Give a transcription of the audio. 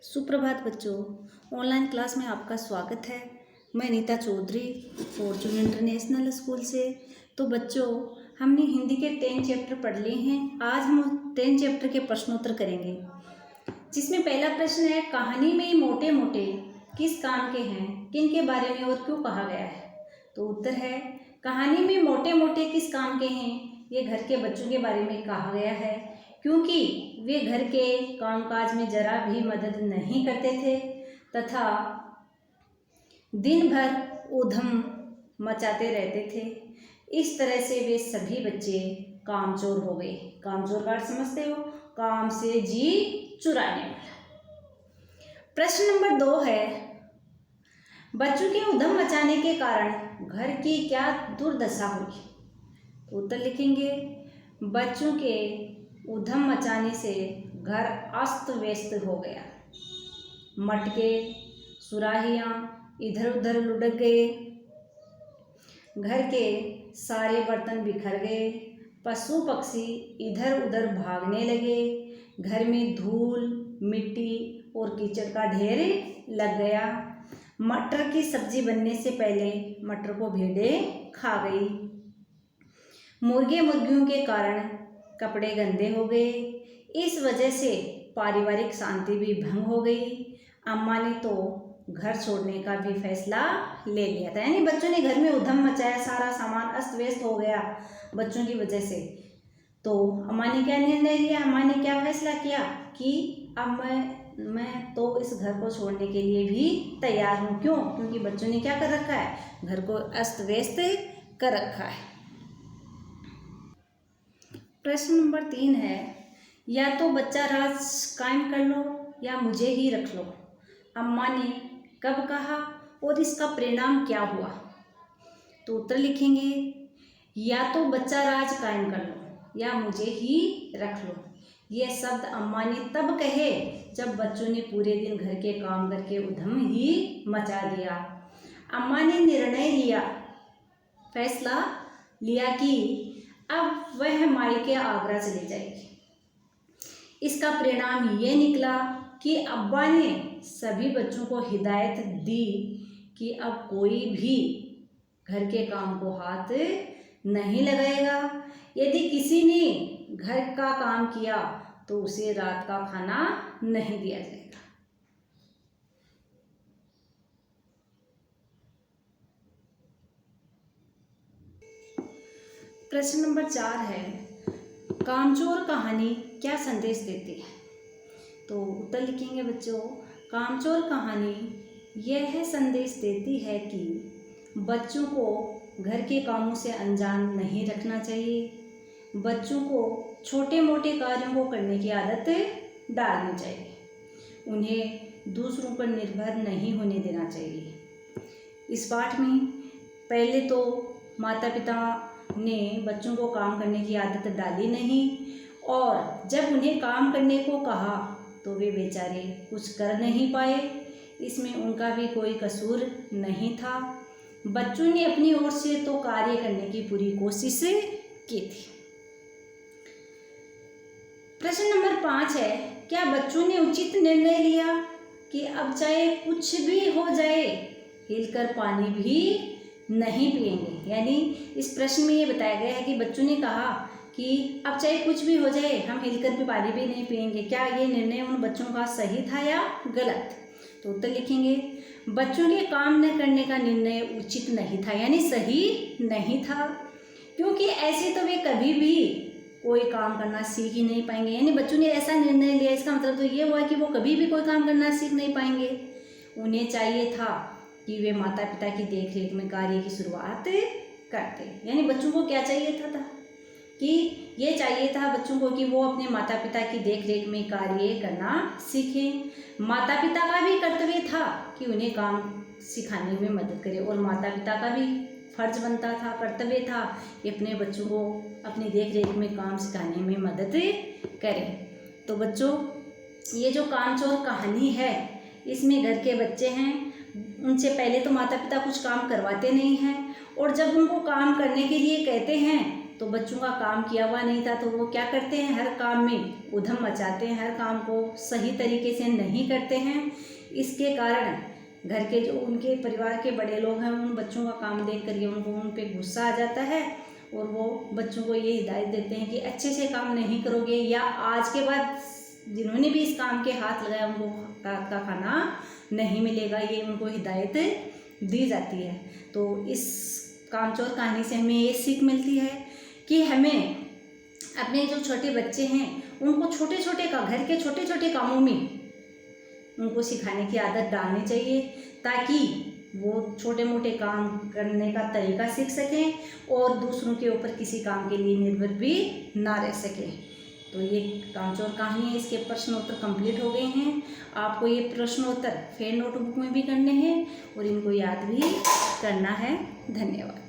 सुप्रभात बच्चों, online class में आपका स्वागत है। मैं Neeta Chaudhary Fortune International School से। तो बच्चों, हमने हिंदी के 10 चैप्टर पढ़ लिए हैं। आज हम 10 चैप्टर के प्रश्नोत्तर करेंगे, जिसमें पहला प्रश्न है, कहानी में मोटे मोटे किस काम के हैं, किन के बारे में और क्यों कहा गया है। तो उत्तर है, कहानी में मोटे मोटे किस काम के हैं, ये घर के बच्चों के बारे में कहा गया है, क्योंकि वे घर के कामकाज में जरा भी मदद नहीं करते थे तथा दिन भर ऊधम मचाते रहते थे। इस तरह से वे सभी बच्चे कामचोर हो गए। कामचोर का अर्थ समझते हो? काम से जी चुराने वाला। प्रश्न नंबर 2 है, बच्चों के ऊधम मचाने के कारण घर की क्या दुर्दशा हुई। तो उत्तर लिखेंगे, बच्चों के ऊधम मचाने से घर अस्त व्यस्त हो गया। मटके सुराहियाँ इधर उधर लुढ़क गए, घर के सारे बर्तन बिखर गए, पशु पक्षी इधर उधर भागने लगे, घर में धूल मिट्टी और कीचड़ का ढेर लग गया। मटर की सब्जी बनने से पहले मटर को भेड़ें खा गई। मुर्गे मुर्गियों के कारण कपड़े गंदे हो गए। इस वजह से पारिवारिक शांति भी भंग हो गई। अम्मा ने तो घर छोड़ने का भी फैसला ले लिया था। यानी बच्चों ने घर में उधम मचाया, सारा सामान अस्त व्यस्त हो गया बच्चों की वजह से। तो अम्मा ने क्या निर्णय लिया, अम्मा ने क्या फैसला किया कि अब मैं तो इस घर को छोड़ने के लिए भी तैयार हूँ। क्यों? क्योंकि बच्चों ने क्या कर रखा है, घर को अस्त व्यस्त कर रखा है। प्रश्न नंबर 3 है, या तो बच्चा राज कायम कर लो या मुझे ही रख लो। अम्मा ने कब कहा और इसका परिणाम क्या हुआ। तो उत्तर लिखेंगे, या तो बच्चा राज कायम कर लो या मुझे ही रख लो। ये शब्द अम्मा ने तब कहे जब बच्चों ने पूरे दिन घर के काम करके उधम ही मचा दिया। अम्मा ने निर्णय लिया, फैसला लिया कि अब वह मायके आगरा चली जाएगी। इसका परिणाम ये निकला कि अब्बा ने सभी बच्चों को हिदायत दी कि अब कोई भी घर के काम को हाथ नहीं लगाएगा। यदि किसी ने घर का काम किया तो उसे रात का खाना नहीं दिया जाएगा। प्रश्न नंबर 4 है, कामचोर कहानी क्या संदेश देती है। तो उत्तर लिखेंगे बच्चों, कामचोर कहानी यह संदेश देती है कि बच्चों को घर के कामों से अनजान नहीं रखना चाहिए। बच्चों को छोटे मोटे कार्यों को करने की आदत डालनी चाहिए। उन्हें दूसरों पर निर्भर नहीं होने देना चाहिए। इस पाठ में पहले तो माता पिता ने बच्चों को काम करने की आदत डाली नहीं, और जब उन्हें काम करने को कहा तो वे बेचारे कुछ कर नहीं पाए। इसमें उनका भी कोई कसूर नहीं था। बच्चों ने अपनी ओर से तो कार्य करने की पूरी कोशिश की थी। प्रश्न नंबर 5 है, क्या बच्चों ने उचित निर्णय लिया कि अब चाहे कुछ भी हो जाए हिलकर पानी भी नहीं पिएंगे। यानी इस प्रश्न में ये बताया गया है कि बच्चों ने कहा कि अब चाहे कुछ भी हो जाए हम हिलकर भी पानी भी नहीं पिएंगे। क्या ये निर्णय उन बच्चों का सही था या गलत। तो उत्तर लिखेंगे, बच्चों के काम न करने का निर्णय उचित नहीं था, यानी सही नहीं था, क्योंकि ऐसे तो वे कभी भी कोई काम करना सीख ही नहीं पाएंगे। यानी बच्चों ने ऐसा निर्णय लिया, इसका मतलब तो ये हुआ कि वो कभी भी कोई काम करना सीख नहीं पाएंगे। उन्हें चाहिए था कि वे माता पिता की देखरेख में कार्य की शुरुआत करते। यानी बच्चों को क्या चाहिए था कि ये चाहिए था बच्चों को कि वो अपने माता पिता की देखरेख में कार्य करना सीखें। माता पिता का भी कर्तव्य था कि उन्हें काम सिखाने में मदद करें, और माता पिता का भी फर्ज बनता था, कर्तव्य था कि अपने बच्चों को अपनी देखरेख में काम सिखाने में मदद करें। तो बच्चों, ये जो कामचोर कहानी है, इसमें घर के बच्चे हैं, उनसे पहले तो माता पिता कुछ काम करवाते नहीं हैं, और जब उनको काम करने के लिए कहते हैं तो बच्चों का काम किया हुआ नहीं था, तो वो क्या करते हैं, हर काम में उधम मचाते हैं, हर काम को सही तरीके से नहीं करते हैं। इसके कारण घर के जो उनके परिवार के बड़े लोग हैं, उन बच्चों का काम देख कर उनको उन पर गुस्सा आ जाता है और वो बच्चों को ये हिदायत देते हैं कि अच्छे से काम नहीं करोगे या आज के बाद जिन्होंने भी इस काम के हाथ लगाया उनको रात का खाना नहीं मिलेगा, ये उनको हिदायत दी जाती है। तो इस कामचोर कहानी से हमें ये सीख मिलती है कि हमें अपने जो छोटे बच्चे हैं उनको छोटे छोटे घर के छोटे छोटे कामों में उनको सिखाने की आदत डालनी चाहिए, ताकि वो छोटे मोटे काम करने का तरीका सीख सकें और दूसरों के ऊपर किसी काम के लिए निर्भर भी ना रह सकें। तो ये कामचोर कहानी है, इसके प्रश्नोत्तर कंप्लीट हो गए हैं। आपको ये प्रश्नोत्तर फेयर नोटबुक में भी करने हैं और इनको याद भी करना है। धन्यवाद।